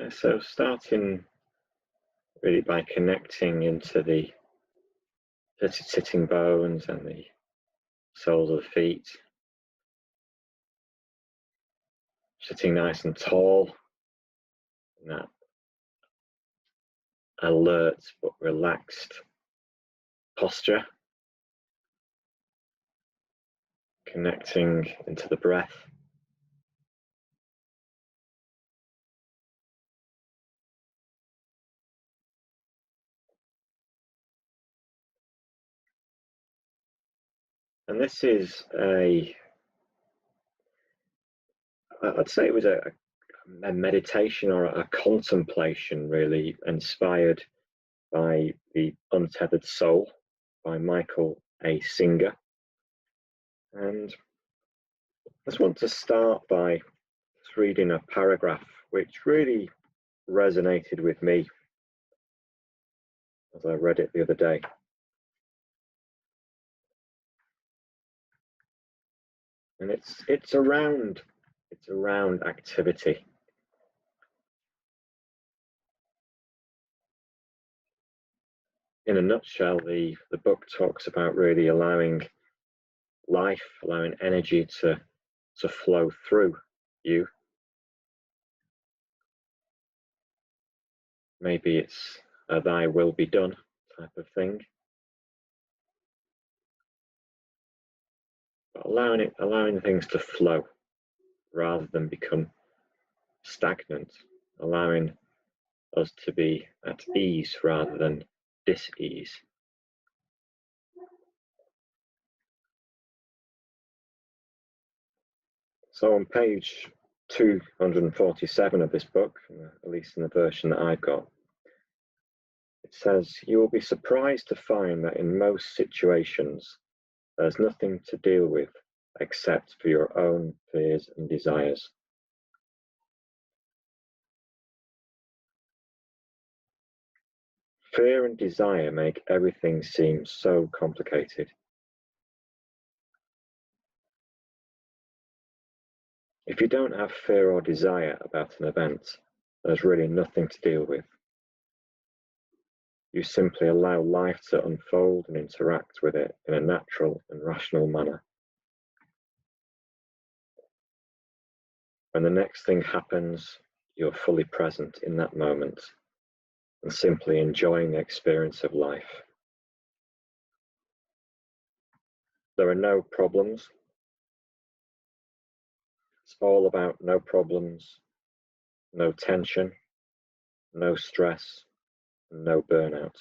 So starting really by connecting into the sitting bones and the soles of the feet, sitting nice and tall in that alert but relaxed posture, connecting into the breath. And this is I'd say it was a meditation or a contemplation, really inspired by the Untethered Soul by Michael A. Singer. And I just want to start by reading a paragraph which really resonated with me as I read it the other day. And it's around activity. In a nutshell, the book talks about really allowing life, allowing energy to flow through you. Maybe it's a thy will be done type of thing. But allowing things to flow rather than become stagnant, allowing us to be at ease rather than dis-ease. So on page 247 of this book, at least in the version that I've got, it says, "You will be surprised to find that in most situations, there's nothing to deal with except for your own fears and desires. Fear and desire make everything seem so complicated. If you don't have fear or desire about an event, there's really nothing to deal with. You simply allow life to unfold and interact with it in a natural and rational manner. When the next thing happens, you're fully present in that moment and simply enjoying the experience of life. There are no problems. It's all about no problems, no tension, no stress, and no burnout.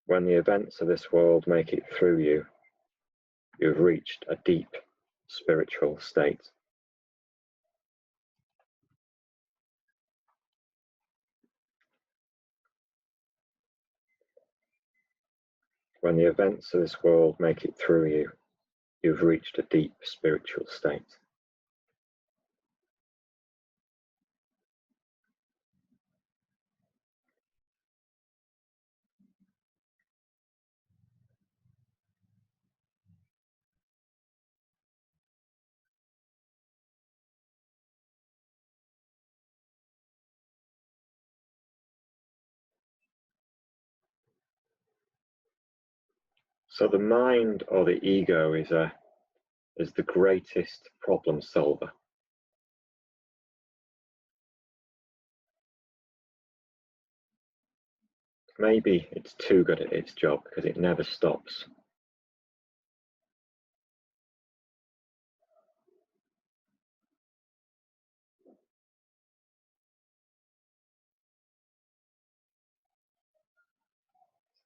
When the events of this world make it through you, you've reached a deep spiritual state." When the events of this world make it through you, you've reached a deep spiritual state. So the mind or the ego is the greatest problem solver. Maybe it's too good at its job because it never stops.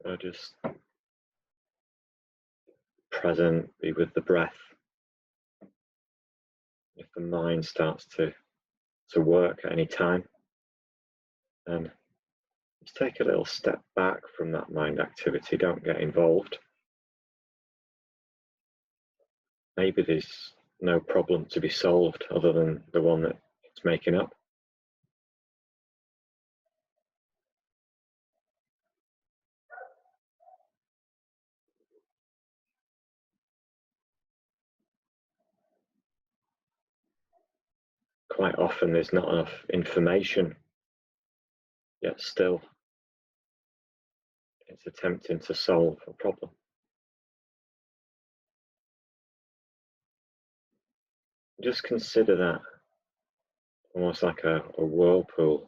So just present, be with the breath. If the mind starts to work at any time, then just take a little step back from that mind activity. Don't get involved. Maybe there's no problem to be solved other than the one that it's making up. quite often there's not enough information, yet still it's attempting to solve a problem. Just consider that almost like a whirlpool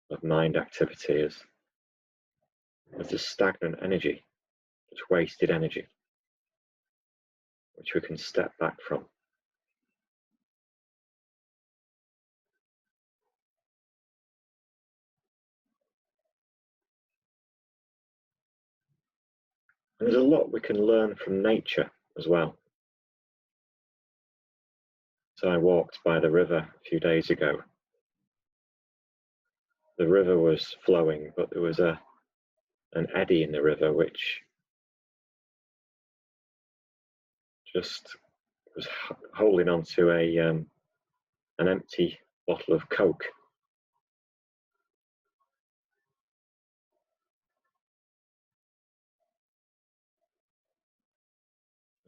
of mind activity as a stagnant energy, just wasted energy, which we can step back from. And there's a lot we can learn from nature as well. So I walked by the river a few days ago. The river was flowing, but there was an eddy in the river which just was holding on to an empty bottle of Coke.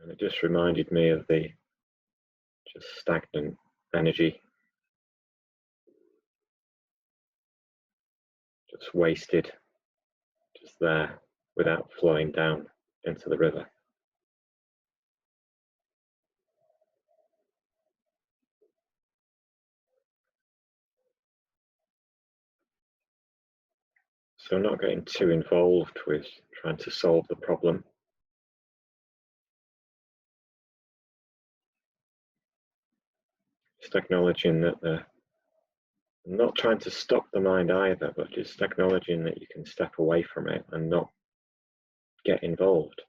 And it just reminded me of the just stagnant energy, just wasted, just there without flowing down into the river. So not getting too involved with trying to solve the problem. Just acknowledging that not trying to stop the mind either, but just acknowledging that you can step away from it and not get involved.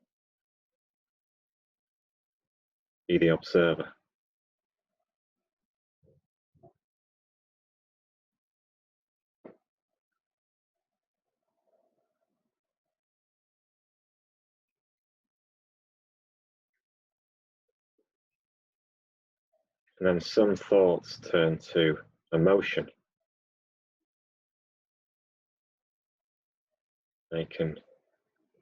Be the observer. And then some thoughts turn to emotion. They can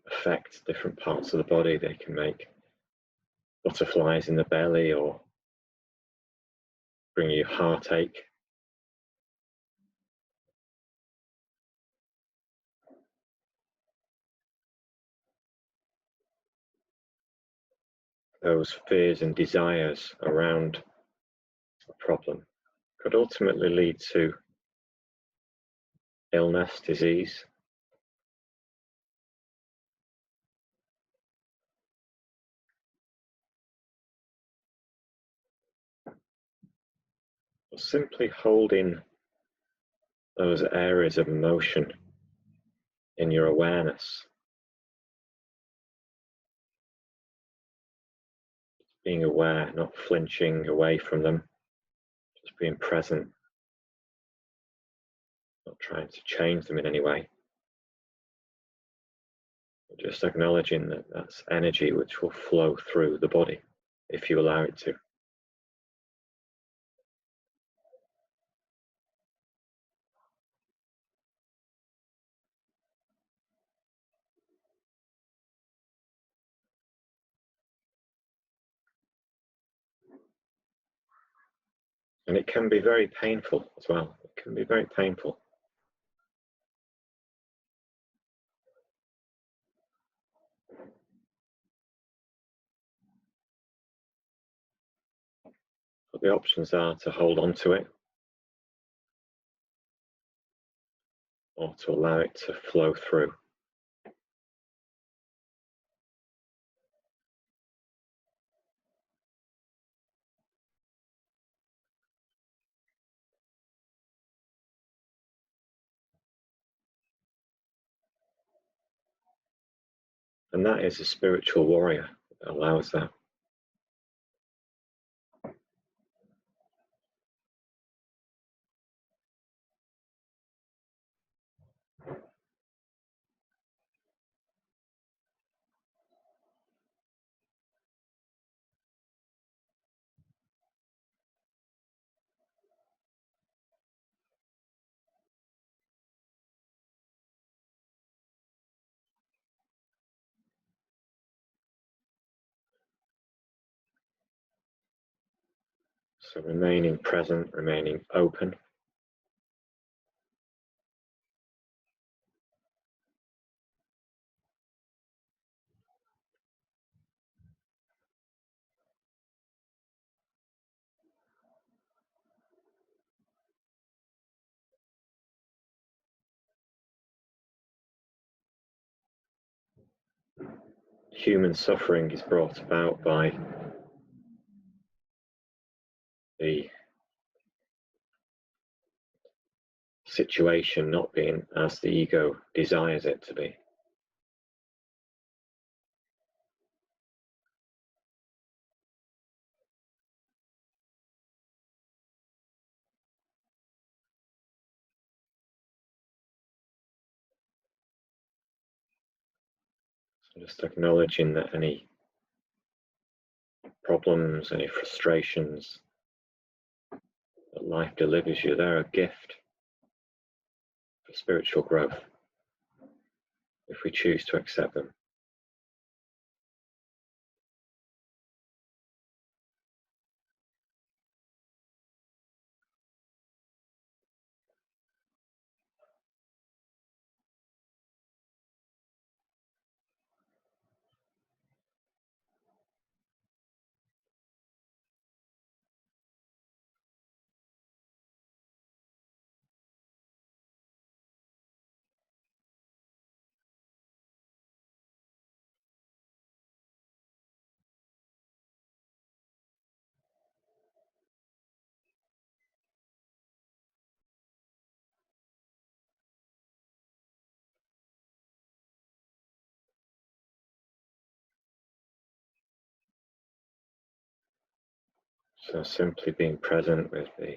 affect different parts of the body. They can make butterflies in the belly or bring you heartache. Those fears and desires around a problem could ultimately lead to illness, disease. Or simply holding those areas of emotion in your awareness, being aware, not flinching away from them, just being present, not trying to change them in any way, but just acknowledging that that's energy which will flow through the body if you allow it to. And it can be very painful as well. It can be very painful. But the options are to hold on to it or to allow it to flow through. And that is a spiritual warrior that allows that. So remaining present, remaining open. Human suffering is brought about by the situation not being as the ego desires it to be. So just acknowledging that any problems, any frustrations that life delivers you, they're a gift for spiritual growth if we choose to accept them. So simply being present with the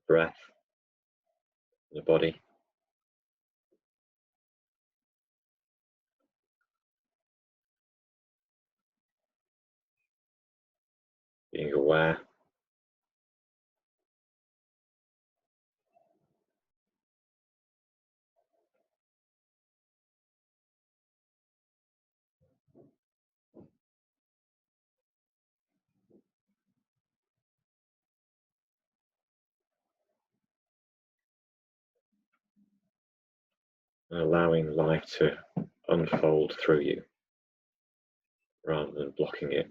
breath, the body, being aware, and allowing life to unfold through you rather than blocking it.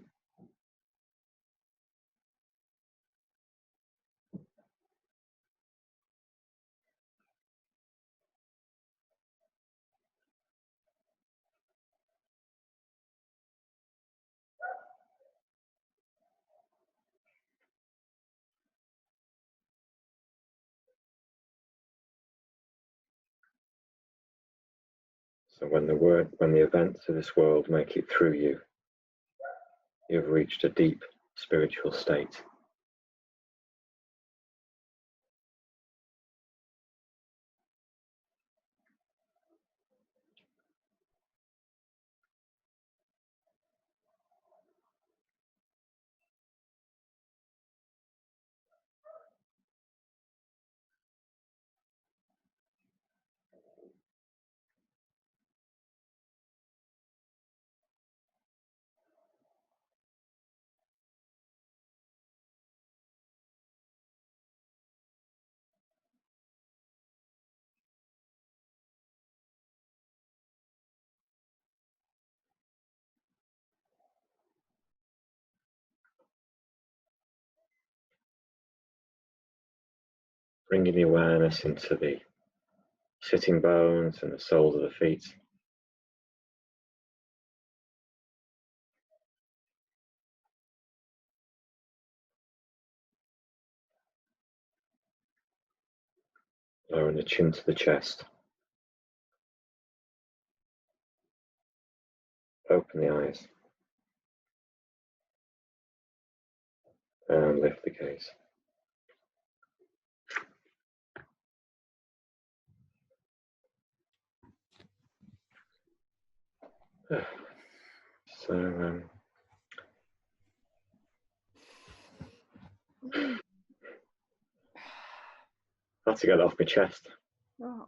So when the events of this world make it through you, you've reached a deep spiritual state. Bringing the awareness into the sitting bones and the soles of the feet. Lowering the chin to the chest. Open the eyes. And lift the gaze. So, had to get it off my chest. Wow.